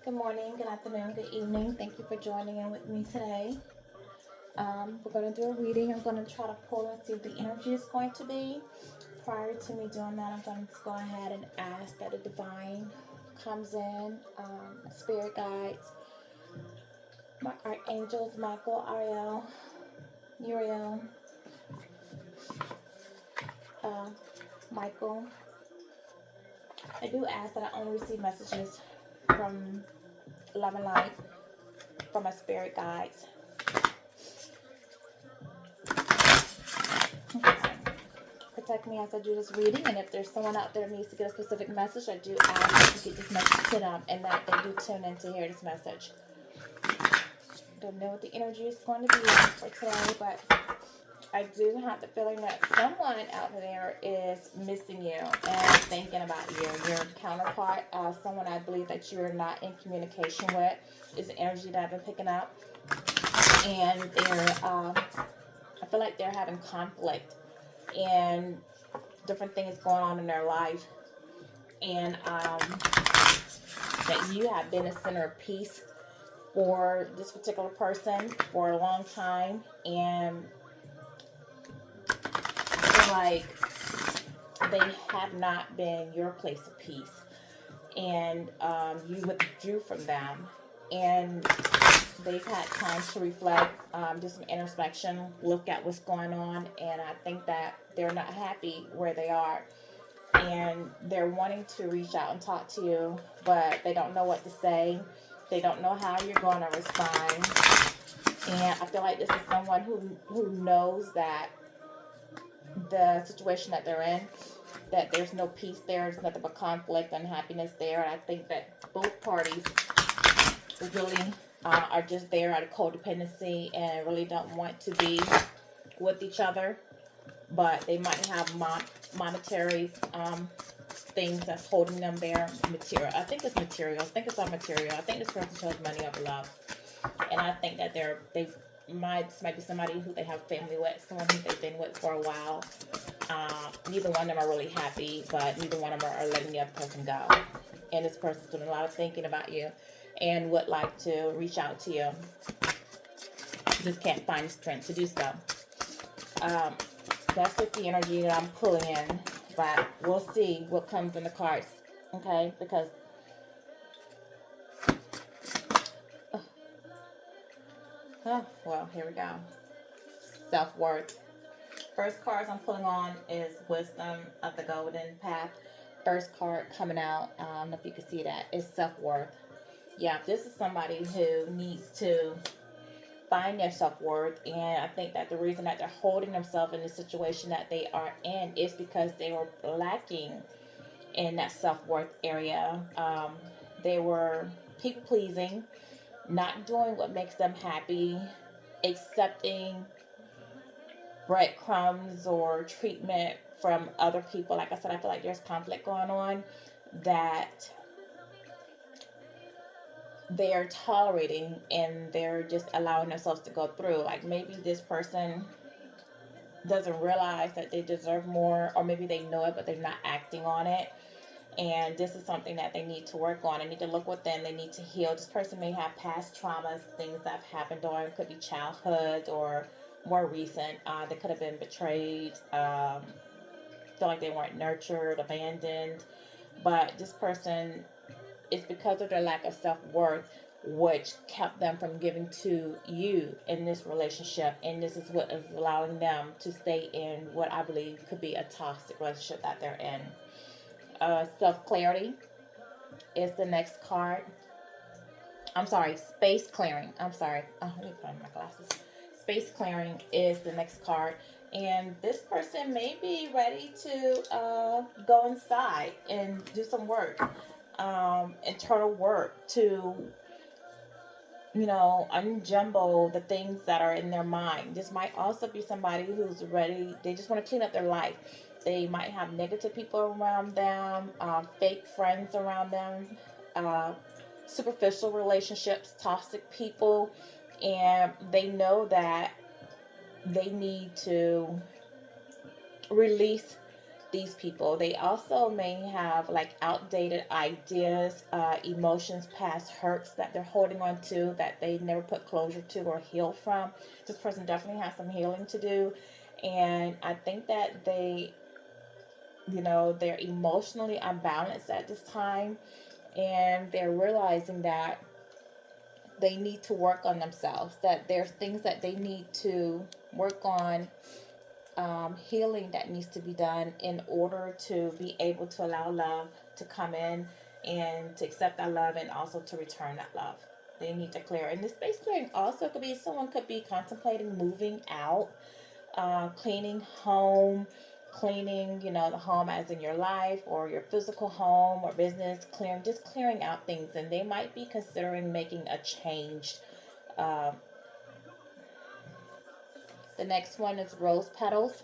Good morning, good afternoon, good evening. Thank you for joining in with me today. We're going to do a reading. I'm going to try to pull and see what the energy is going to be. Prior to me doing that, I'm going to go ahead and ask that the divine comes in, spirit guides, my archangels, Michael, Ariel, Uriel, uh, Michael. I do ask that I only receive messages from love and light, from my spirit guides. Protect me as I do this reading, and if there's someone out there who needs to get a specific message, I do ask that you get this message to them and that they do tune in to hear this message. Don't know what the energy is going to be like for today, but I do have the feeling that someone out there is missing you and thinking about you. Your counterpart, someone I believe that you're not in communication with, is the energy that I've been picking up. And I feel like they're having conflict and different things going on in their life, and that you have been a center of peace for this particular person for a long time, and I feel like they have not been your place of peace, and you withdrew from them, and they've had time to reflect, do some introspection, look at what's going on, and I think that they're not happy where they are, and they're wanting to reach out and talk to you, but they don't know what to say. They don't know how you're going to respond, and I feel like this is someone who knows that the situation that they're in, that there's no peace there, there's nothing but conflict, unhappiness there, and I think that both parties really are just there out of codependency and really don't want to be with each other, but they might have monetary things that's holding them there. Material. I think it's material. I think it's all material. I think this person chose money over love, and I think that this might be somebody who they have family with, someone who they've been with for a while. Neither one of them are really happy, but neither one of them are letting the other person go. And this person's doing a lot of thinking about you and would like to reach out to you. Just can't find the strength to do so. Um, that's just the energy that I'm pulling in, but we'll see what comes in the cards, okay? Because, well, here we go. Self-worth. First cards I'm pulling on is Wisdom of the Golden Path. First card coming out, I don't know if you can see that, is self-worth. Yeah, this is somebody who needs to find their self-worth, and I think that the reason that they're holding themselves in the situation that they are in is because they were lacking in that self-worth area. They were people-pleasing, not doing what makes them happy, accepting breadcrumbs or treatment from other people. Like I said, I feel like there's conflict going on that they're tolerating, and they're just allowing themselves to go through. Like maybe this person doesn't realize that they deserve more, or maybe they know it but they're not acting on it. And this is something that they need to work on. They need to look within. They need to heal. This person may have past traumas, things that have happened during, could be childhood or more recent. They could have been betrayed, feel like they weren't nurtured, abandoned. But this person, it's because of their lack of self-worth which kept them from giving to you in this relationship, and this is what is allowing them to stay in what I believe could be a toxic relationship that they're in. Self-clarity is the next card. I'm sorry, space clearing. I'm sorry. Oh, let me put on my glasses. Space clearing is the next card. And this person may be ready to go inside and do some work, internal work to, unjumble the things that are in their mind. This might also be somebody who's ready, they just want to clean up their life. They might have negative people around them, fake friends around them, uh, superficial relationships, toxic people, and they know that they need to release these people. They also may have like outdated ideas, emotions, past hurts that they're holding on to that they never put closure to or heal from. This person definitely has some healing to do. And I think that they're emotionally unbalanced at this time, and they're realizing that they need to work on themselves, that there's things that they need to work on, healing that needs to be done in order to be able to allow love to come in and to accept that love and also to return that love. They need to clear. And the space clearing also could be someone could be contemplating moving out, cleaning home, cleaning, the home as in your life or your physical home or business, just clearing out things. And they might be considering making a change. Um, the next one is rose petals.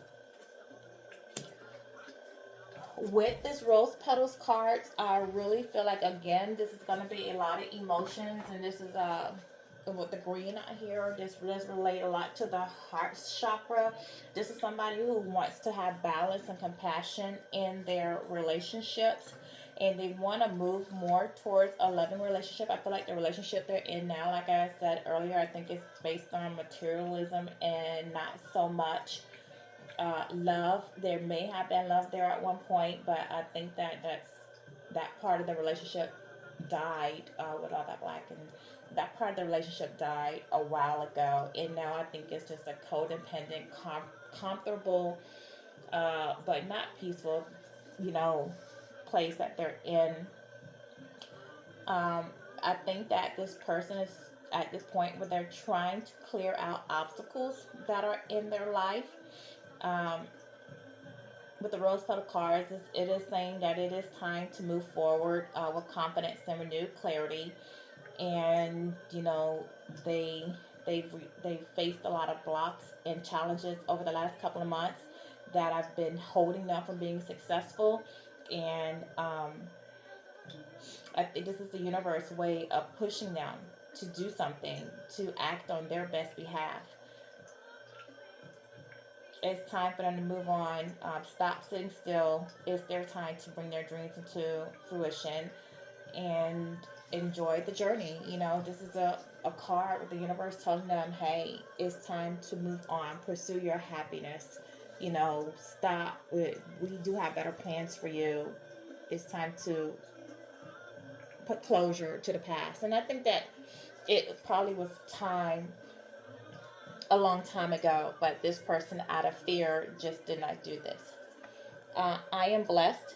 With this rose petals cards, I really feel like, again, this is going to be a lot of emotions, and this is with the green out here, this does relate a lot to the heart chakra. This is somebody who wants to have balance and compassion in their relationships, and they want to move more towards a loving relationship. I feel like the relationship they're in now, like I said earlier, I think it's based on materialism and not so much love. There may have been love there at one point, but I think that part of the relationship died with all that black, and that part of the relationship died a while ago, and now I think it's just a codependent, comfortable, but not peaceful, place that they're in. Um, I think that this person is at this point where they're trying to clear out obstacles that are in their life. Um, with the rose petal cards, it is saying that it is time to move forward with confidence and renewed clarity. And they they've faced a lot of blocks and challenges over the last couple of months that have been holding them from being successful. And I think this is the universe way of pushing them to do something, to act on their best behalf. It's time for them to move on. Stop sitting still. It's their time to bring their dreams into fruition and enjoy the journey. This is a card with the universe telling them, hey, it's time to move on. Pursue your happiness. Stop. We do have better plans for you. It's time to put closure to the past. And I think that it probably was time a long time ago, but this person, out of fear, just did not do this. I am blessed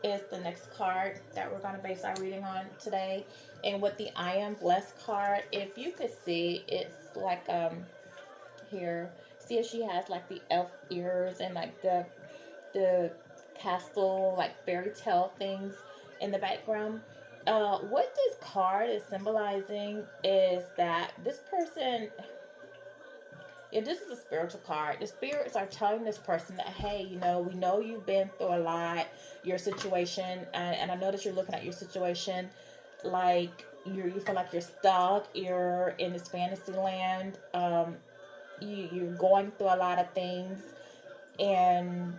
is the next card that we're going to base our reading on today. And with the I am blessed card, if you could see, it's like here, see if she has like the elf ears and like the castle, like fairy tale things in the background. What this card is symbolizing is that this person, if this is a spiritual card, the spirits are telling this person that, hey, we know you've been through a lot, your situation, and I know that you're looking at your situation like you feel like you're stuck, you're in this fantasy land, you're going through a lot of things, and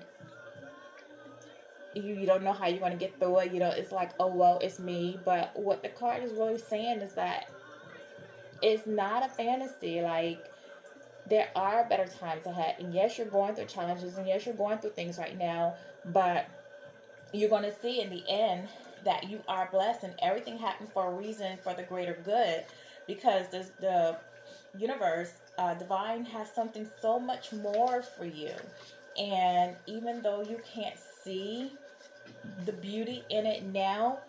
you don't know how you're going to get through it. It's like, oh, well, it's me. But what the card is really saying is that it's not a fantasy. Like, there are better times ahead. And yes, you're going through challenges, and yes, you're going through things right now, but you're going to see in the end that you are blessed, and everything happens for a reason, for the greater good, because the universe, divine, has something so much more for you. And even though you can't see the beauty in it now,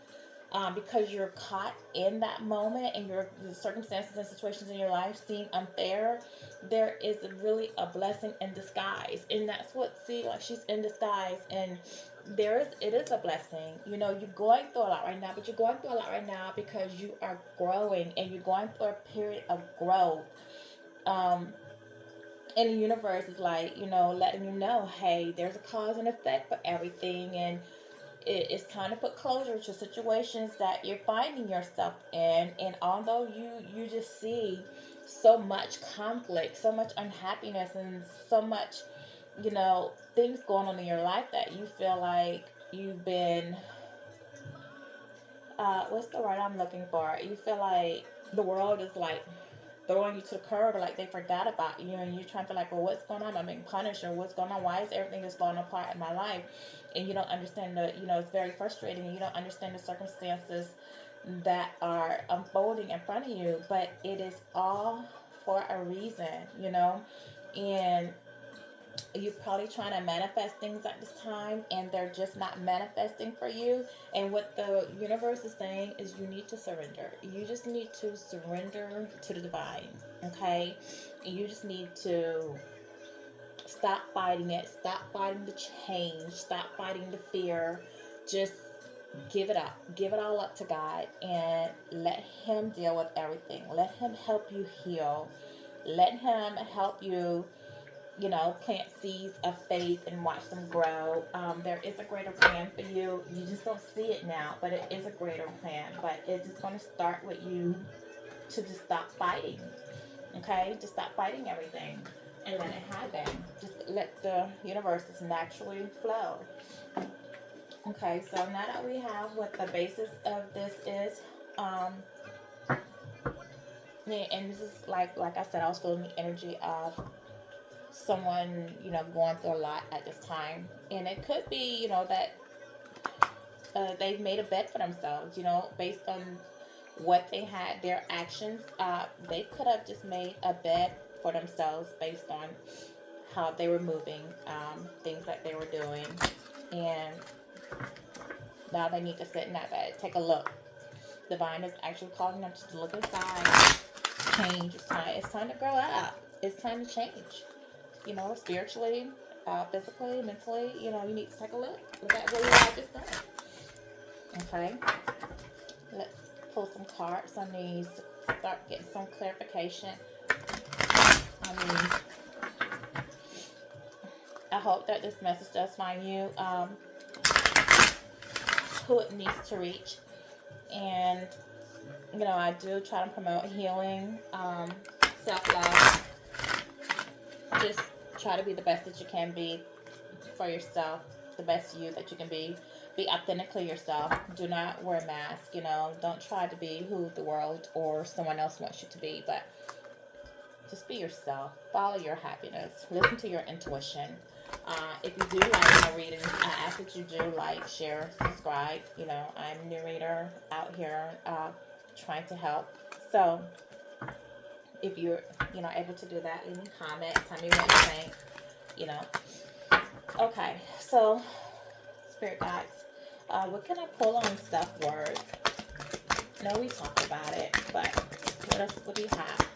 because you're caught in that moment and the circumstances and situations in your life seem unfair, there is really a blessing in disguise. And that's what, see, like, she's in disguise, and it is a blessing. You're going through a lot right now, but you're going through a lot right now because you are growing, and you're going through a period of growth. And the universe is like, letting you know, hey, there's a cause and effect for everything, and it's time to put closure to situations that you're finding yourself in. And although you just see so much conflict, so much unhappiness, and so much you know, things going on in your life that you feel like you've been, what's the word I'm looking for? You feel like the world is like throwing you to the curb, or like they forgot about you, and you're trying to like, well, what's going on? I'm being punished, or what's going on? Why is everything just falling apart in my life? And you don't understand it's very frustrating, and you don't understand the circumstances that are unfolding in front of you, but it is all for a reason. And you're probably trying to manifest things at this time, and they're just not manifesting for you. And what the universe is saying is you need to surrender. You just need to surrender to the divine. Okay, you just need to stop fighting it, stop fighting the change, stop fighting the fear. Just give it up, give it all up to God, and let Him deal with everything. Let Him help you heal. Let Him help you, plant seeds of faith and watch them grow. There is a greater plan for you. You just don't see it now, but it is a greater plan. But it's just going to start with you to just stop fighting. Okay? Just stop fighting everything and let it happen. Just let the universe just naturally flow. Okay, so now that we have what the basis of this is, and this is like I said, I was feeling the energy of someone, going through a lot at this time. And it could be, that they've made a bed for themselves, based on what they had, their actions. They could have just made a bed for themselves based on how they were moving, things that they were doing. And now they need to sit in that bed. Take a look. Divine is actually calling them to look inside. Change. It's time to grow up. It's time to change. Spiritually, physically, mentally, you need to take a look. Look at where your life is going. Okay? Let's pull some cards on these to start getting some clarification. I hope that this message does find you who it needs to reach. And, I do try to promote healing, self-love. Just try to be the best that you can be for yourself, the best you that you can be. Be authentically yourself. Do not wear a mask, Don't try to be who the world or someone else wants you to be, but just be yourself. Follow your happiness. Listen to your intuition. If you do like my readings, I ask that you do like, share, subscribe. I'm a new reader out here trying to help. So if you're, able to do that, leave me a comment. Tell me what you think. Okay, so Spirit guides, what can I pull on self-worth? I know we talked about it, but what else would you have?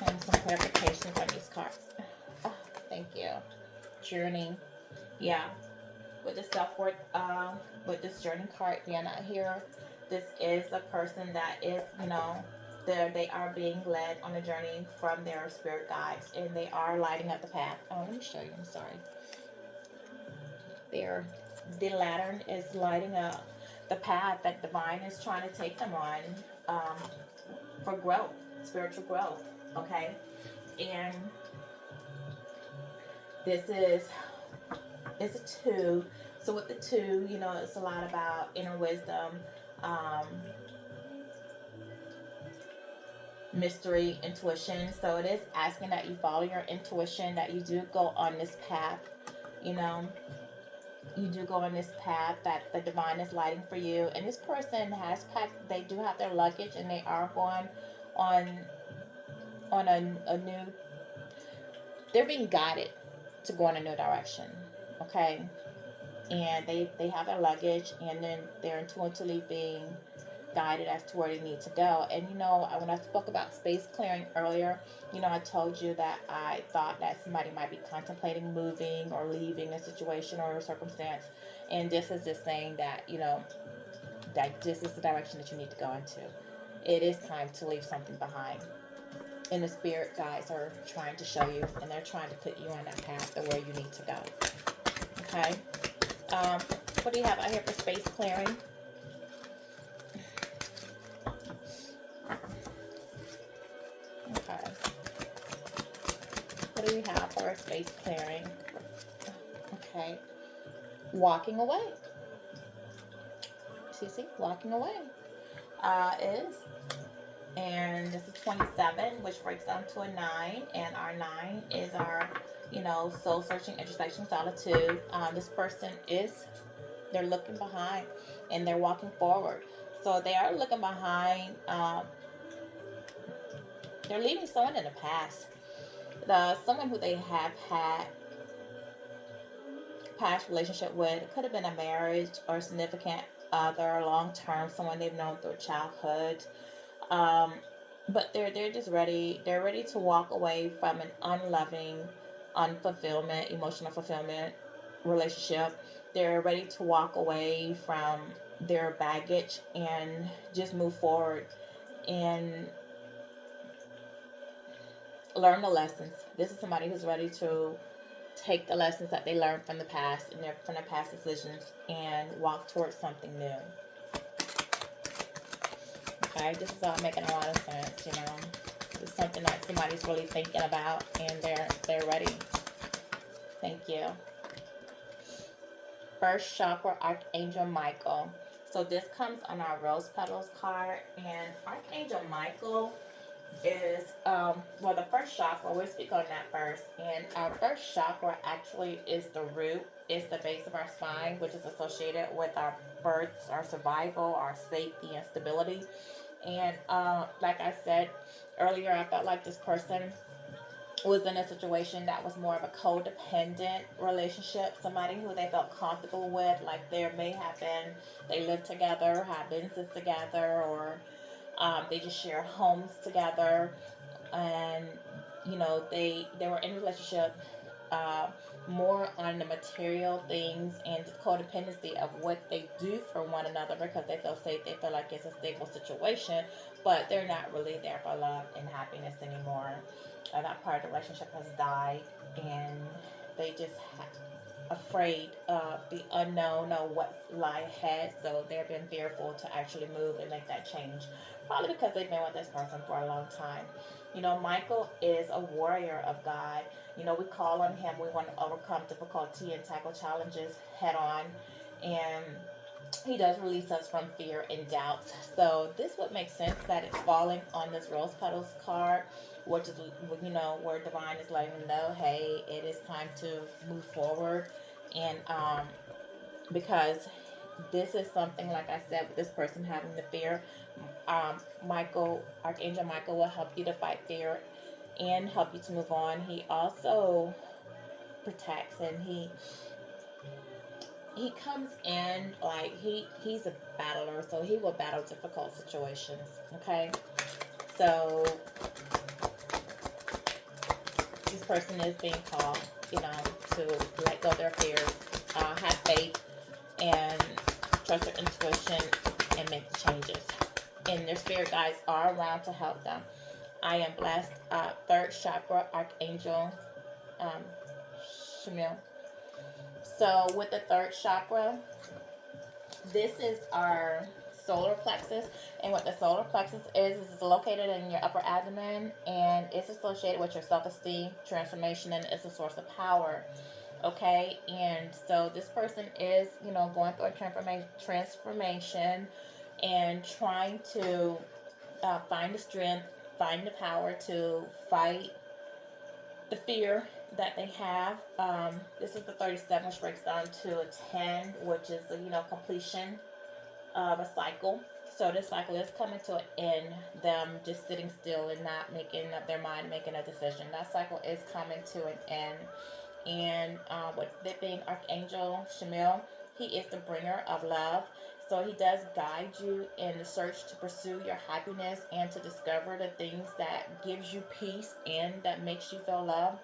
And some clarifications on these cards. Oh, thank you. Journey. Yeah. With the self-worth, with this journey card being out here, this is a person that is, they are being led on a journey from their spirit guides, and they are lighting up the path. Oh, let me show you. I'm sorry. There, the lantern is lighting up the path that divine is trying to take them on, for growth, spiritual growth. Okay, and this is, it's a 2. So with the 2, it's a lot about inner wisdom, mystery, intuition. So it is asking that you follow your intuition, that you do go on this path. You do go on this path that the divine is lighting for you. And this person has packed, they do have their luggage, and they are going on a new, they're being guided to go in a new direction. Okay, and they have their luggage, and then they're intuitively being guided as to where they need to go. And when I spoke about space clearing earlier, I told you that I thought that somebody might be contemplating moving or leaving a situation or a circumstance, and this is just saying that that this is the direction that you need to go into. It is time to leave something behind, and the spirit guides are trying to show you, and they're trying to put you on that path to where you need to go. Okay. What do you have out here for space clearing? Okay. What do you have for space clearing? Okay, walking away. See, walking away is, and this is 27, which breaks down to a 9, and our 9 is our, soul searching, introspection, solitude. This person is, they're looking behind and they're walking forward. So they are looking behind. They're leaving someone in the past. Someone who they have had past relationship with. It could have been a marriage or significant other, long term, someone they've known through childhood. Um, but they're just ready. They're ready to walk away from an unloving, unfulfillment, emotional fulfillment relationship. They're ready to walk away from their baggage and just move forward and learn the lessons. This is somebody who's ready to take the lessons that they learned from the past and from their past decisions and walk towards something new. Okay, this is all making a lot of sense. It's something that somebody's really thinking about and they're ready. Thank you. First chakra, Archangel Michael. So this comes on our rose petals card, and Archangel Michael is the first chakra. We'll speak on that first. And our first chakra actually is the root, is the base of our spine, which is associated with our birth, our survival, our safety and stability. And like I said earlier, I felt like this person was in a situation that was more of a codependent relationship, somebody who they felt comfortable with, like there may have been, they lived together, have business together, or they just share homes together, and they were in a relationship uh, more on the material things and the codependency of what they do for one another because they feel safe, they feel like it's a stable situation, but they're not really there for love and happiness anymore. That part of the relationship has died, and they just afraid of the unknown or what lie ahead, so they've been fearful to actually move and make that change, probably because they've been with this person for a long time. Michael is a warrior of God. We call on him. We want to overcome difficulty and tackle challenges head on, and he does release us from fear and doubt. So this would make sense that it's falling on this rose petals card, which is, where divine is letting them know, hey, it is time to move forward. And because this is something, like I said, with this person having the fear, Archangel Michael will help you to fight fear and help you to move on. He also protects, and he comes in like he's a battler, so he will battle difficult situations. Okay, so this person is being called, to let go of their fears, have faith, and trust their intuition and make the changes. And their spirit guides are around to help them. I am blessed. Third chakra, Archangel Shamil. So with the third chakra, this is our solar plexus, and what the solar plexus is located in your upper abdomen, and it's associated with your self-esteem, transformation, and it's a source of power. Okay, and so this person is, going through a transformation and trying to find the strength, find the power to fight the fear that they have. This is the 37, which breaks down to a 10, which is the, completion of a cycle. So this cycle is coming to an end, them just sitting still and not making up their mind, making a decision. That cycle is coming to an end. And with it being Archangel Shamil, he is the bringer of love. So he does guide you in the search to pursue your happiness and to discover the things that gives you peace and that makes you feel love.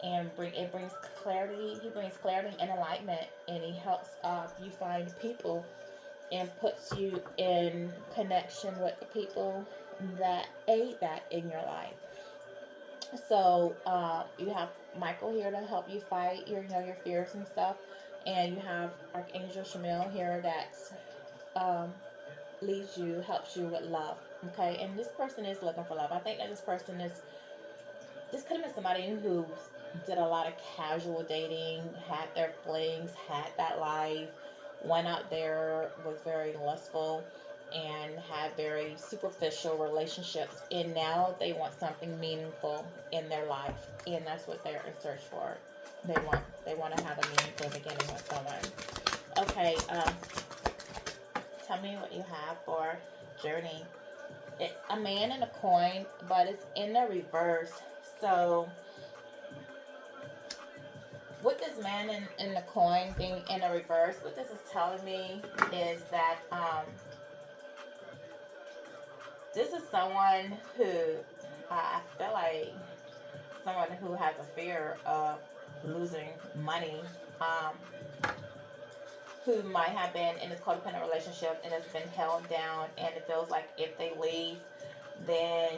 And it brings clarity. He brings clarity and enlightenment, and he helps you find people and puts you in connection with the people that aid that in your life. So you have Michael here to help you fight your fears and stuff, and you have Archangel Shamil here that leads you, helps you with love. Okay, and this person is looking for love. I think that this could have been somebody who's did a lot of casual dating, had their flings, had that life, went out there, was very lustful, and had very superficial relationships. And now they want something meaningful in their life, and that's what they're in search for. They want to have a meaningful beginning with someone. Okay, tell me what you have for Journey. It's a man and a coin, but it's in the reverse. So with this man in the coin being in the reverse, what this is telling me is that this is someone who I feel like someone who has a fear of losing money, um, who might have been in this codependent relationship and has been held down, and it feels like if they leave, then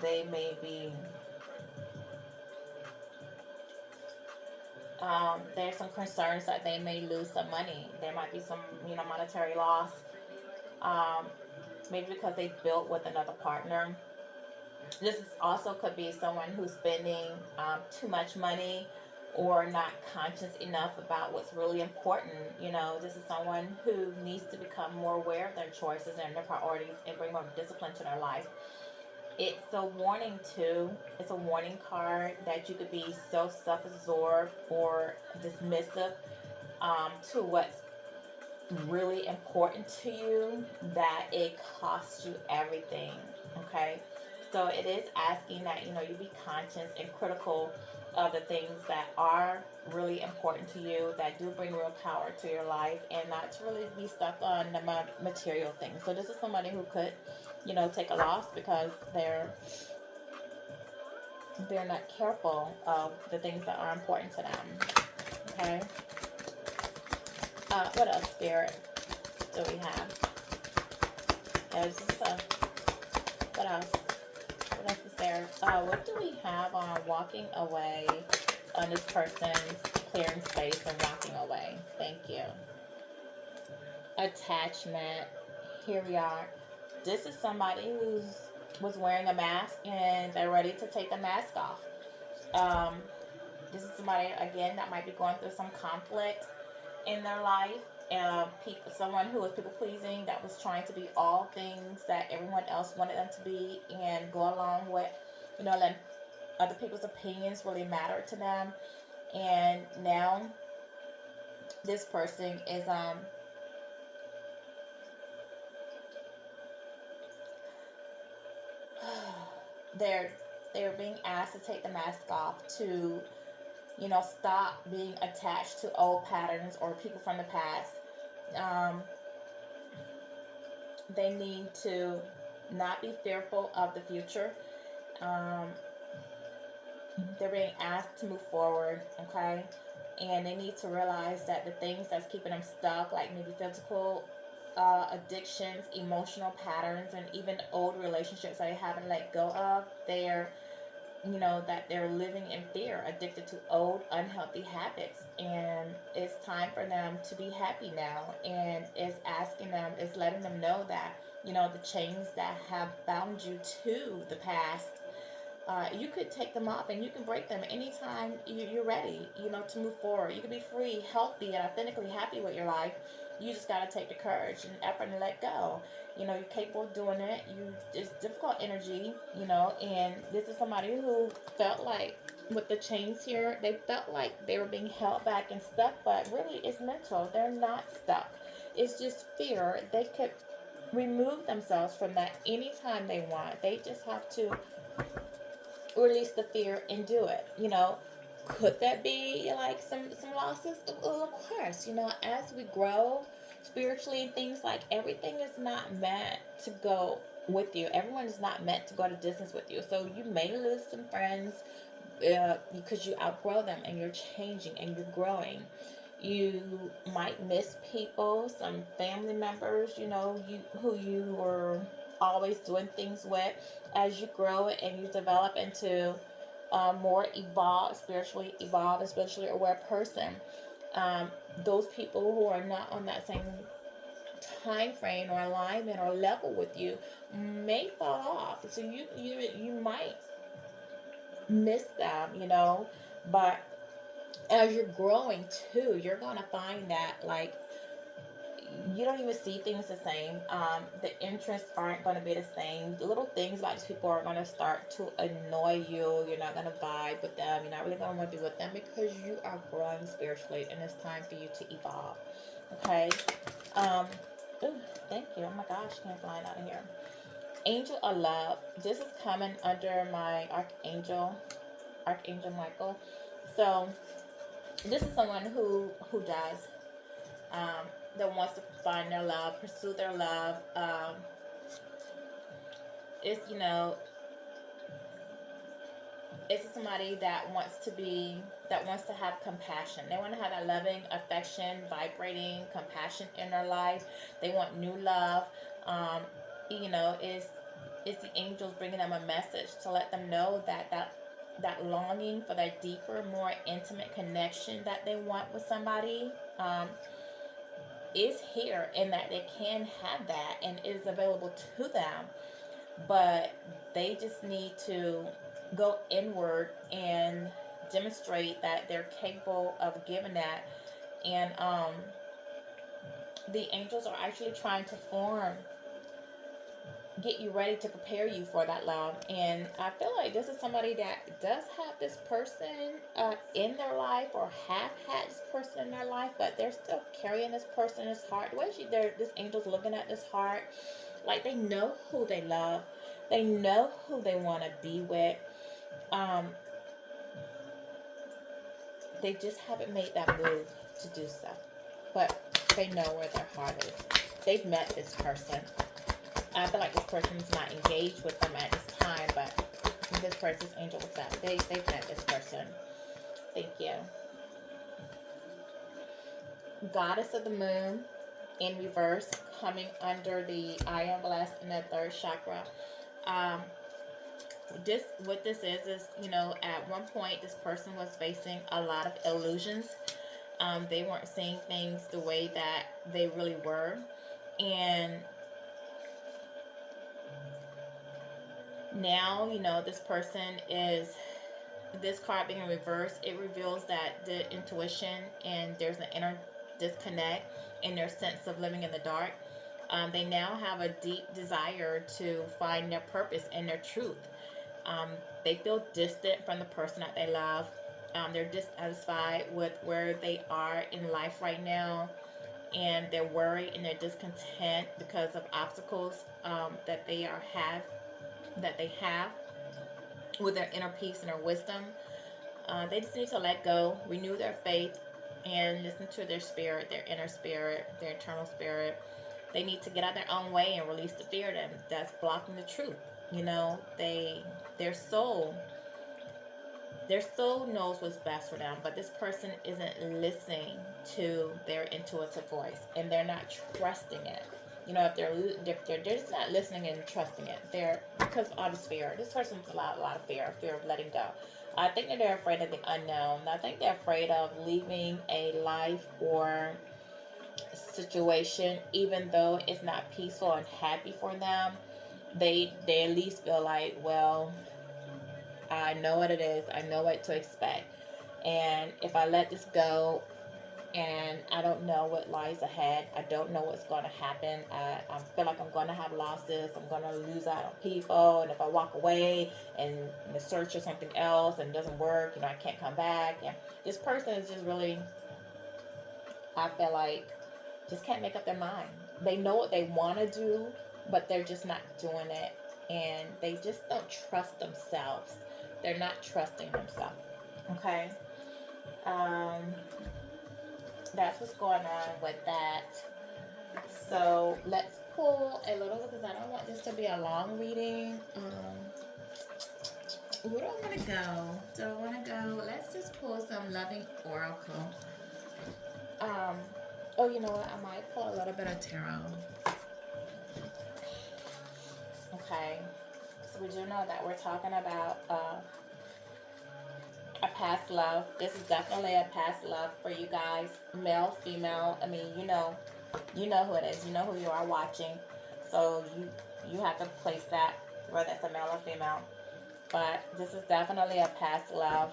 they may be. There's some concerns that they may lose some money. There might be some monetary loss. Um, Maybe because they built with another partner. This is also could be someone who's spending too much money or not conscious enough about what's really important. This is someone who needs to become more aware of their choices and their priorities and bring more discipline to their life. It's a warning too. It's a warning card that you could be so self-absorbed or dismissive to what's really important to you that it costs you everything. Okay, so it is asking that you be conscious and critical of the things that are really important to you, that do bring real power to your life, and not to really be stuck on the material things. So this is somebody who could take a loss because they're not careful of the things that are important to them. Okay, what else, Spirit, do we have? There's just what else? What else is there? What do we have on walking away on this person's clearing space and walking away? Thank you. Attachment. Here we are. This is somebody who's was wearing a mask and they're ready to take the mask off. Um, this is somebody again that might be going through some conflict in their life. Someone who was people pleasing, that was trying to be all things that everyone else wanted them to be, and go along with, letting other people's opinions really matter to them. And now this person is they're they're being asked to take the mask off to stop being attached to old patterns or people from the past. Um, they need to not be fearful of the future. Um, they're being asked to move forward, okay? And they need to realize that the things that's keeping them stuck, like maybe physical addictions, emotional patterns, and even old relationships that they haven't let go of, that they're living in fear, addicted to old unhealthy habits. And it's time for them to be happy now. And it's letting them know that, the chains that have bound you to the past, you could take them off and you can break them anytime you're ready, to move forward. You can be free, healthy, and authentically happy with your life. You just got to take the courage and effort and let go. You're capable of doing it. It's difficult energy, and this is somebody who felt like with the chains here, they felt like they were being held back and stuck, but really it's mental. They're not stuck. It's just fear. They could remove themselves from that anytime they want. They just have to release the fear and do it. Could that be like some losses? Well, of course. As we grow spiritually and things, like everything is not meant to go with you. Everyone is not meant to go to distance with you. So you may lose some friends because you outgrow them and you're changing and you're growing. You might miss people, some family members, who you were always doing things with. As you grow and you develop into more spiritually evolved, especially aware person, those people who are not on that same time frame or alignment or level with you may fall off. So you might miss them, you know. But as you're growing too, you're gonna find that like you don't even see things the same. The interests aren't going to be the same. Little things about these people are going to start to annoy you. You're not going to vibe with them. You're not really going to want to be with them because you are growing spiritually and it's time for you to evolve. Okay? Um, ooh, thank you. Oh my gosh, came flying out of here. Angel of Love. This is coming under my Archangel Michael. So this is someone who does um, that wants to find their love, pursue their love. It's it's somebody that wants to have compassion. They want to have that loving affection, vibrating compassion in their life. They want new love. Um, it's the angels bringing them a message to let them know that longing for that deeper, more intimate connection that they want with somebody. Is here and that they can have that and is available to them, but they just need to go inward and demonstrate that they're capable of giving that. And the angels are actually trying to get you ready to prepare you for that love. And I feel like this is somebody that does have this person in their life or have had this person in their life, but they're still carrying this person in this heart. The way this angel's looking at this heart, like they know who they love, they know who they want to be with. They just haven't made that move to do so, but they know where their heart is. They've met this person. I feel like this person's not engaged with them at this time, but this person's angel was that. They've met this person. Thank you. Goddess of the Moon in reverse, coming under the I am blessed in the third chakra. What this is at one point this person was facing a lot of illusions. They weren't seeing things the way that they really were, and now this person is, this card being in reverse, it reveals that the intuition and there's an inner disconnect in their sense of living in the dark. They now have a deep desire to find their purpose and their truth. They feel distant from the person that they love. They're dissatisfied with where they are in life right now, and they're worried and they're discontent because of obstacles that they have with their inner peace and their wisdom. They just need to let go, renew their faith, and listen to their spirit, their inner spirit, their eternal spirit. They need to get out of their own way and release the fear that's blocking the truth. Their soul knows what's best for them, but this person isn't listening to their intuitive voice, and they're not trusting it. If they're just not listening and trusting it, because of all this fear. This person's a lot of fear of letting go. I think that they're afraid of the unknown. I think they're afraid of leaving a life or situation, even though it's not peaceful and happy for them. They at least feel like, well, I know what it is. I know what to expect. And if I let this go, and I don't know what lies ahead. I don't know what's going to happen. I feel like I'm going to have losses. I'm going to lose out on people. And if I walk away and in the search of something else and it doesn't work, I can't come back. Yeah. This person is just really, I feel like, just can't make up their mind. They know what they want to do, but they're just not doing it. And they just don't trust themselves. They're not trusting themselves. Okay? That's what's going on with that. So let's pull a little, because I don't want this to be a long reading. Where do I want to go? Do I want to go? Let's just pull some loving oracle. Oh, you know what? I might pull a little bit of tarot. Okay. So we do know that we're talking about a past love. This is definitely a past love for you guys, male, female. I mean, you know who it is. You know who you are watching. So you have to place that, whether it's a male or female. But this is definitely a past love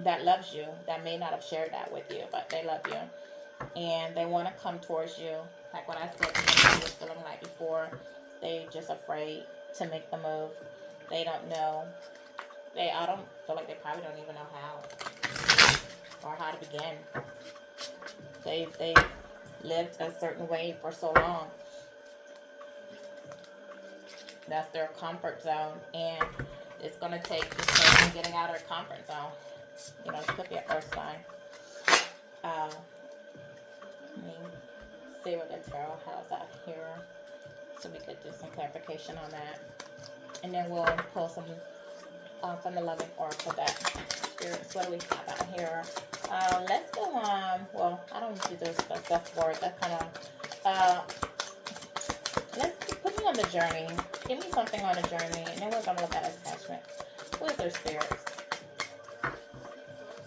that loves you, that may not have shared that with you, but they love you. And they want to come towards you. Like what I said, you was feeling like before, they just afraid to make the move. They don't know. I don't feel like they probably don't even know how or how to begin. They lived a certain way for so long. That's their comfort zone, and it's gonna take this person getting out of their comfort zone. You know, it could be a earth sign. Let me see what the tarot has out here, so we could do some clarification on that, and then we'll pull some from the loving oracle that spirits. What do we have out here? Let's go on. Well, I don't usually do stuff for it. That kind of. Let's put me on the journey. Give me something on the journey, and then we're gonna look at attachment. What is their spirits?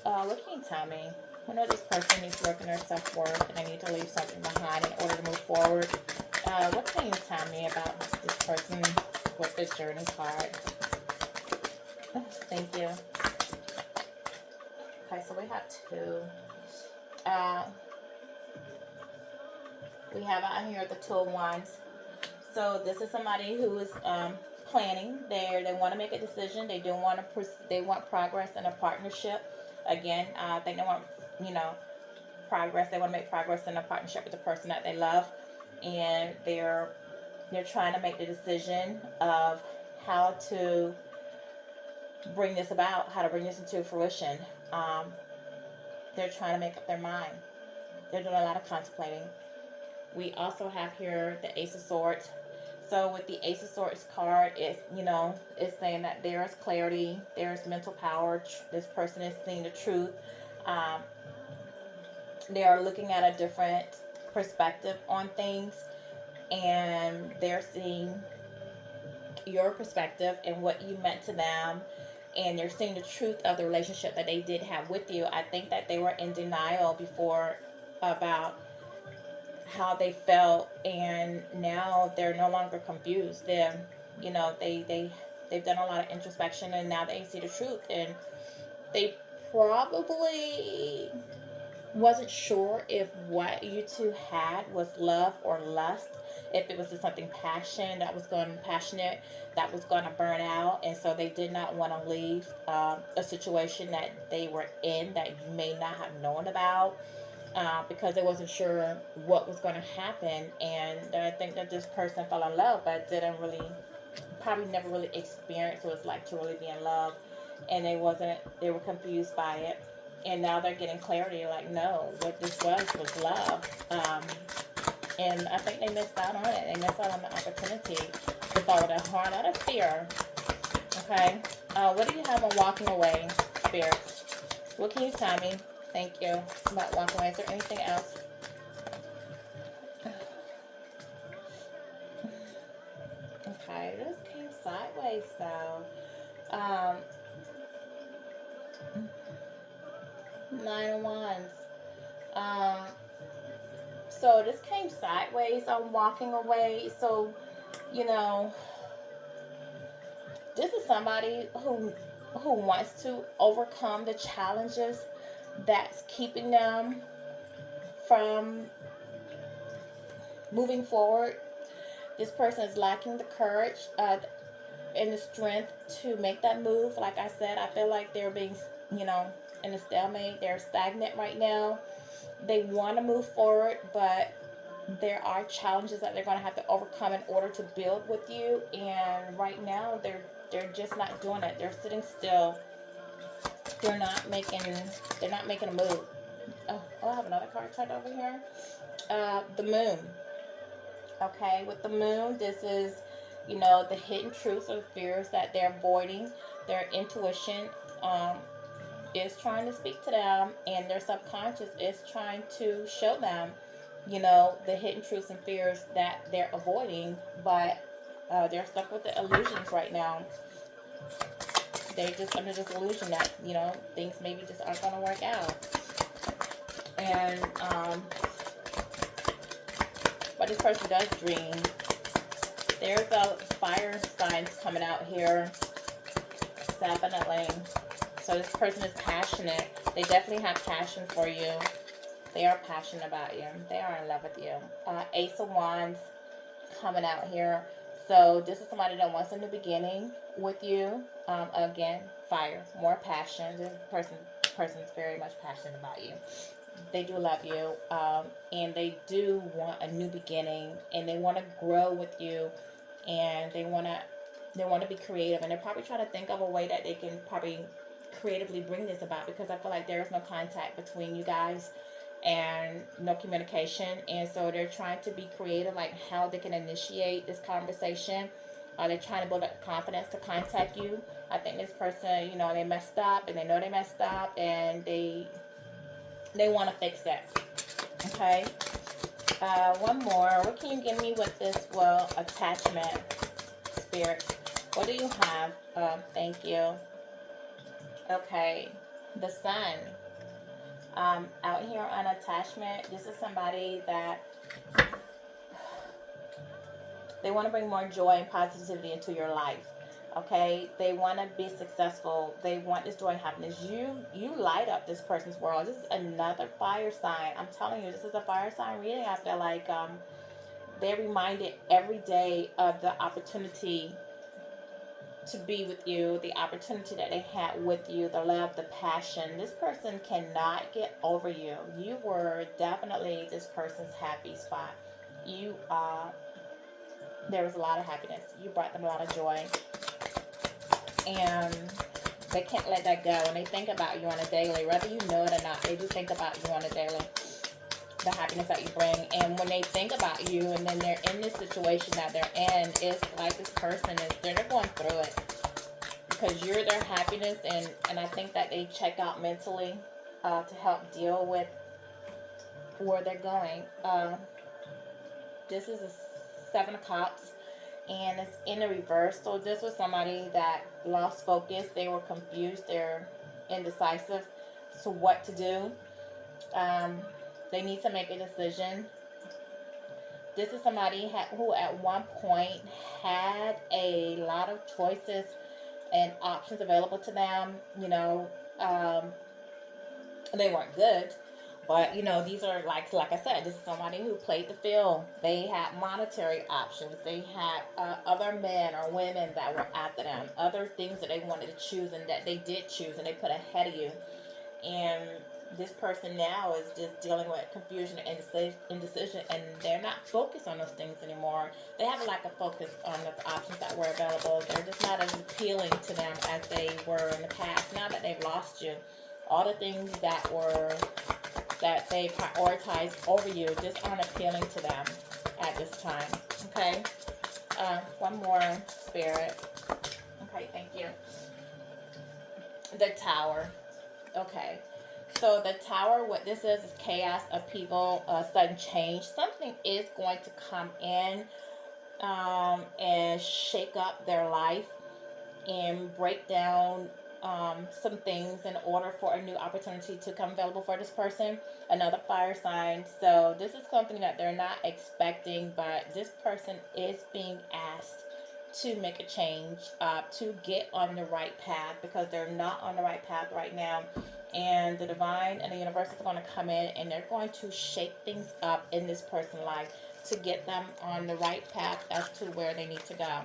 What can you tell me? I know this person needs to work on their self-worth, and they need to leave something behind in order to move forward. What can you tell me about this person with the journey card? Oh, thank you. Okay, so we have two. We have out here the Two of Wands. So this is somebody who is planning. They want to make a decision. They do want to. They want progress in a partnership. Again, I think they want, progress. They want to make progress in a partnership with the person that they love, and they're trying to make the decision of how to bring this about, how to bring this into fruition. They're trying to make up their mind. They're doing a lot of contemplating. We also have here the Ace of Swords. So with the Ace of Swords card, it's saying that there is clarity, there is mental power. This person is seeing the truth. They are looking at a different perspective on things, and they're seeing your perspective and what you meant to them, and they're seeing the truth of the relationship that they did have with you. I think that they were in denial before about how they felt, and now they're no longer confused. They've done a lot of introspection, and now they see the truth, and they probably wasn't sure if what you two had was love or lust, if it was just something passionate that was going to burn out, and so they did not want to leave a situation that they were in that you may not have known about. Because they wasn't sure what was going to happen, and I think that this person fell in love, but probably never really experienced what it's like to really be in love, and they were confused by it, and now they're getting clarity, like, no, what this was love, and I think they missed out on it. They missed out on the opportunity to follow their heart out of fear. Okay, what do you have on walking away, spirits? What can you tell me? Thank you. About walking away. Is there anything else? Okay, this came sideways though. 9 of Wands. So this came sideways on walking away. So, this is somebody who wants to overcome the challenges that's keeping them from moving forward. This person is lacking the courage and the strength to make that move. Like I said, I feel like they're being, in a stalemate. They're stagnant right now. They want to move forward, but there are challenges that they're going to have to overcome in order to build with you. And right now, they're just not doing it. They're sitting still. They're not making a move. Oh, I have another card turned over here. The Moon. Okay, with the Moon, this is, the hidden truths or fears that they're avoiding. Their intuition is trying to speak to them, and their subconscious is trying to show them, the hidden truths and fears that they're avoiding, but they're stuck with the illusions right now. They're just under this illusion that, things maybe just aren't going to work out. And, but this person does dream. There's a fire signs coming out here. definitely. So this person is passionate. They definitely have passion for you. They are passionate about you. They are in love with you. Ace of Wands coming out here. So this is somebody that wants a new beginning with you. Again, fire, more passion. This person's very much passionate about you. They do love you, and they do want a new beginning, and they want to grow with you, and they want to be creative, and they're probably trying to think of a way that they can probably creatively bring this about, because I feel like there is no contact between you guys and no communication, and so they're trying to be creative, like how they can initiate this conversation. They're trying to build up confidence to contact you. I think this person, they messed up, and they know they messed up, and they want to fix it. Okay. One more. What can you give me with this? Well, attachment, spirit. What do you have? Thank you. Okay. The Sun. Out here on attachment, this is somebody that they want to bring more joy and positivity into your life. Okay, they want to be successful. They want this joy and happiness. You light up this person's world. This is another fire sign. I'm telling you, this is a fire sign reading. I feel like they're reminded every day of the opportunity to be with you, the opportunity that they had with you, the love, the passion. This person cannot get over you. You were definitely this person's happy spot. There was a lot of happiness. You brought them a lot of joy. And they can't let that go. And they think about you on a daily. Whether you know it or not, they do think about you on a daily. The happiness that you bring. And when they think about you and then they're in this situation that they're in, it's like this person they're going through it. Because you're their happiness. And I think that they check out mentally to help deal with where they're going. This is a 7 of Cups. And it's in the reverse. So this was somebody that lost focus. They were confused. They're indecisive. So what to do? They need to make a decision. This is somebody who at one point had a lot of choices and options available to them. They weren't good. But, these are, like I said, this is somebody who played the field. They had monetary options. They had other men or women that were after them. Other things that they wanted to choose and that they did choose and they put ahead of you. And this person now is just dealing with confusion and indecision. And they're not focused on those things anymore. They have a lack of focus on the options that were available. They're just not as appealing to them as they were in the past. Now that they've lost you, all the things that they prioritize over you just aren't appealing to them at this time. Okay. One more, Spirit. Okay, thank you. The Tower. Okay. So the Tower, what this is chaos, upheaval, sudden change. Something is going to come in and shake up their life and break down some things in order for a new opportunity to come available for this person. Another fire sign. So this is something that they're not expecting, but this person is being asked to make a change, to get on the right path, because they're not on the right path right now. And the divine and the universe is going to come in and they're going to shake things up in this person's life to get them on the right path as to where they need to go.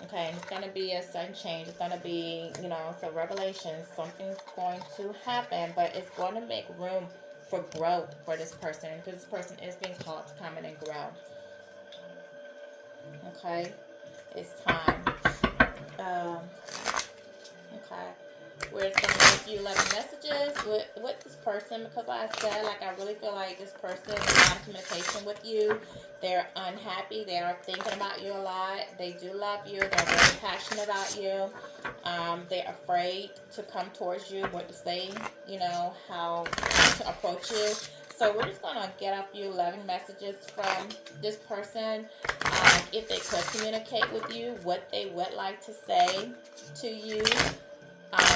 Okay, and it's going to be a sudden change. It's going to be, so revelation. Something's going to happen, but it's going to make room for growth for this person, because this person is being called to come in and grow. Okay, it's time. Okay, we're going to give you 11 messages with this person, because like I said, I really feel like this person is in communication with you. They're unhappy. They are thinking about you a lot. They do love you. They're very passionate about you. They're afraid to come towards you, what to say, how to approach you. So we're just going to get a few 11 messages from this person. If they could communicate with you, what they would like to say to you.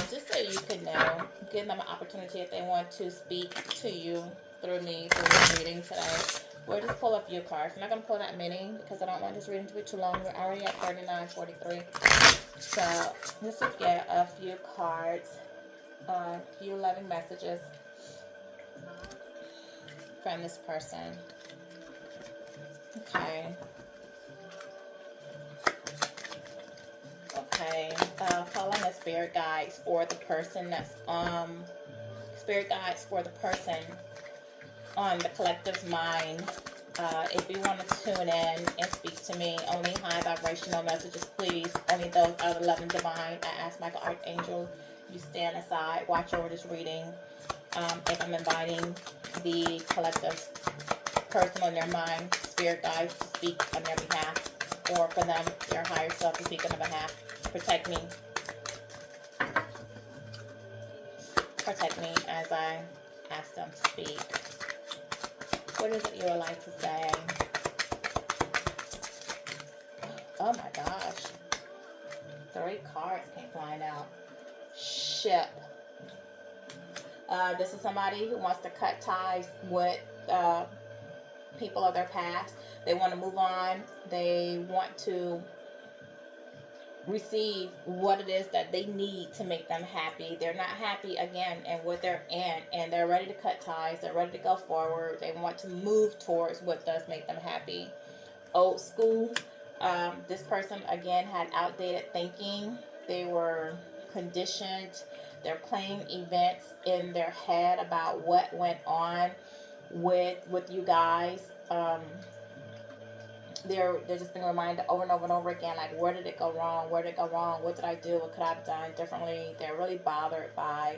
Just so you could know. Give them an opportunity if they want to speak to you through me, through this reading today. We'll just pull a few cards. I'm not going to pull that many because I don't want this reading to be too long. We're already at 39:43. So let's just get a few cards, a few loving messages from this person. Okay. Okay. Following the spirit guides for the person that's spirit guides for the person on the collective's mind. If you want to tune in and speak to me, only high vibrational messages, please. Only those are the loving divine. I ask Michael Archangel, you stand aside, watch over this reading. If I'm inviting the collective person on their mind, spirit guides to speak on their behalf, or for them, their higher self to speak on their behalf. Protect me. Protect me as I ask them to speak. What is it you would like to say? Oh my gosh. 3 cards came flying out. Ship. This is somebody who wants to cut ties with people of their past. They want to move on. They want to receive what it is that they need to make them happy. They're not happy again in what they're in, and they're ready to cut ties. They're ready to go forward. They want to move towards what does make them happy. Old school. This person again had outdated thinking. They were conditioned. They're playing events in their head about what went on with you guys. They're just being reminded over and over and over again, like, where did it go wrong? Where did it go wrong? What did I do? What could I have done differently? They're really bothered by,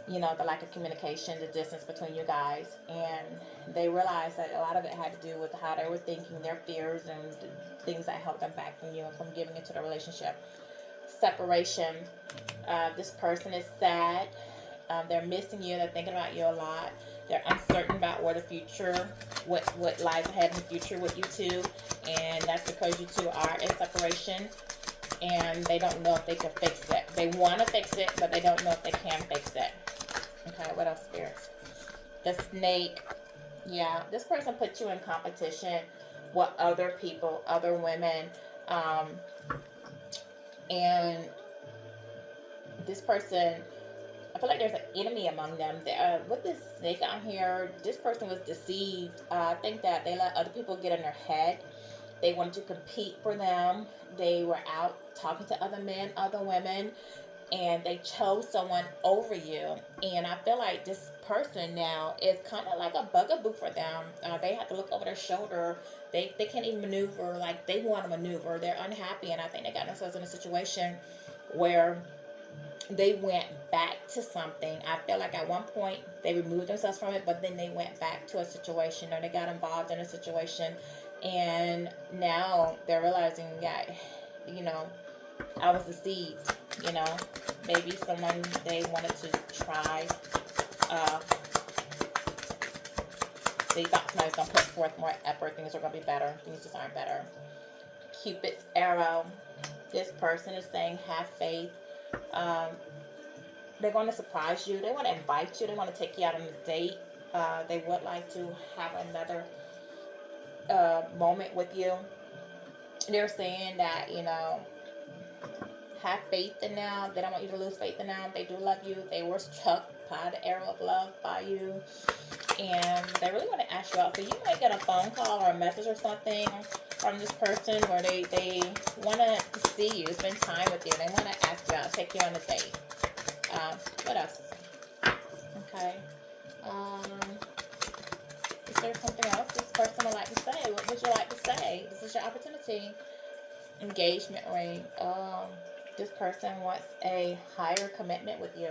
the lack of communication, the distance between you guys. And they realize that a lot of it had to do with how they were thinking, their fears, and things that held them back from you and from giving into the relationship. Separation. This person is sad. They're missing you. They're thinking about you a lot. They're uncertain about what the future, what lies ahead in the future with you two, and that's because you two are in separation, and they don't know if they can fix it. They want to fix it, but they don't know if they can fix it. Okay, what else, spirits? The snake. Yeah, this person put you in competition with other people, other women, and this person, I feel like there's an enemy among them. With this snake out here, this person was deceived. I think that they let other people get in their head. They wanted to compete for them. They were out talking to other men, other women, and they chose someone over you. And I feel like this person now is kind of like a bugaboo for them. They have to look over their shoulder. They can't even maneuver like they want to maneuver. They're unhappy, and I think they got themselves in a situation where they went back to something. I feel like at one point they removed themselves from it, but then they went back to a situation, or they got involved in a situation, and now they're realizing, yeah, I was deceived. Maybe someone they wanted to try. They thought somebody was going to put forth more effort. Things are going to be better. Things just aren't better. Cupid's arrow. This person is saying, have faith. They're going to surprise you. They want to invite you. They want to take you out on a date. They would like to have another moment with you. They're saying that, have faith in them. They don't want you to lose faith in them. They do love you. They were struck by the arrow of love by you. And they really want to ask you out. So you might get a phone call or a message or something from this person where they want to see you, spend time with you. They want to ask you out, take you on a date. What else? Okay. Is there something else this person would like to say? What would you like to say? This is your opportunity. Engagement ring. This person wants a higher commitment with you.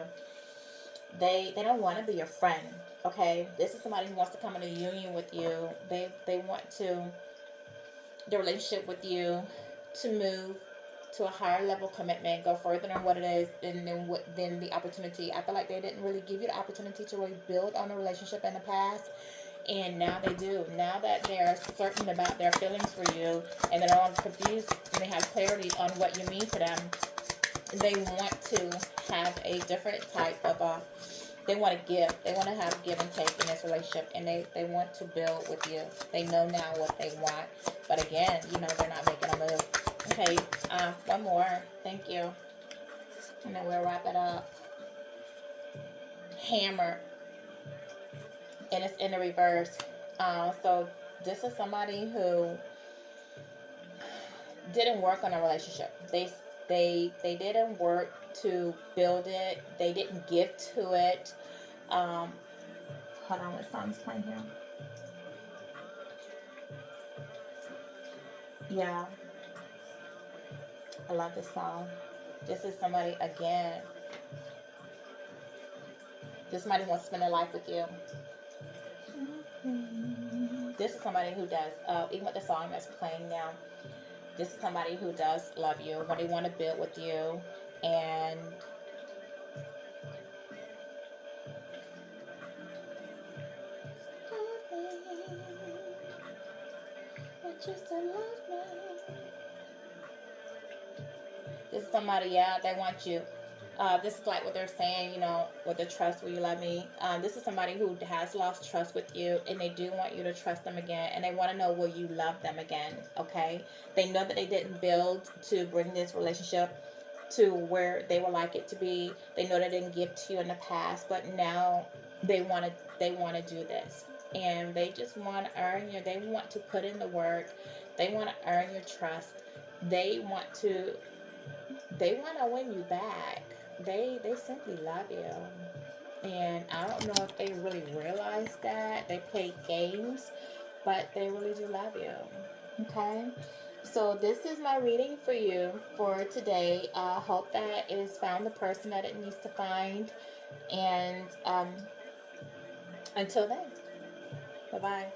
They don't want to be your friend. Okay, this is somebody who wants to come in a union with you. They want the relationship with you to move to a higher level commitment, go further than what it is, and then the opportunity. I feel like they didn't really give you the opportunity to really build on a relationship in the past, and now they do. Now that they're certain about their feelings for you, and they're not confused, and they have clarity on what you mean to them, they want to have a different type of They want to give. They want to have give and take in this relationship, and they want to build with you. They know now what they want, but again, you know, they're not making a move. Okay, one more. Thank you, and then we'll wrap it up. Hammer, and it's in the reverse. So this is somebody who didn't work on a relationship. They didn't work to build it. They didn't give to it. Hold on, what song's playing here? Yeah, I love this song. This is somebody again. This somebody wants to spend their life with you. This is somebody who does. Even with the song that's playing now, this is somebody who does love you. When they want to build with you, and this is somebody, yeah, they want you. This is like what they're saying, you know, with the trust, will you love me? This is somebody who has lost trust with you, and they do want you to trust them again, and they want to know, will you love them again? Okay? They know that they didn't build to bring this relationship to where they would like it to be. They know they didn't give to you in the past, but now they want to do this, and they just want to earn you. They want to put in the work. They want to earn your trust. They want to they want to win you back. They simply love you. And I don't know if they really realize that. They play games, but they really do love you. Okay? So this is my reading for you for today. I hope that it has found the person that it needs to find. And until then, bye-bye.